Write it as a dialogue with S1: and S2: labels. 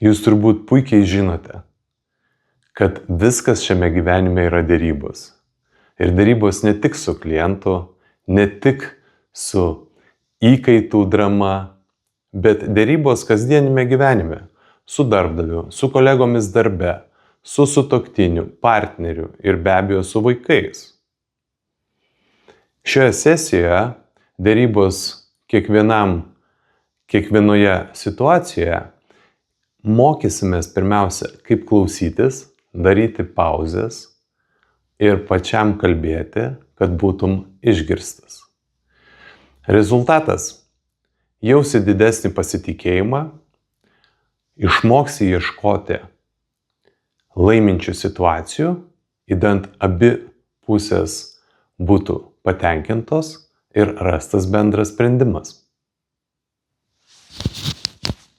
S1: Jūs turbūt puikiai žinote, kad viskas šiame gyvenime yra derybos. Ir derybos ne tik su klientu, ne tik su įkaitų drama, bet derybos kasdienime gyvenime, su darbdaviu, su kolegomis darbe, su sutuoktiniu, partneriu ir be abejo su vaikais. Šioje sesijoje derybos kiekvienoje situacijoje mokysimės pirmiausia, kaip klausytis, daryti pauzes ir pačiam kalbėti, kad būtum išgirstas. Rezultatas – jausi didesnį pasitikėjimą, išmoksi ieškoti laiminčių situacijų, idant abi pusės būtų patenkintos ir rastas bendras sprendimas.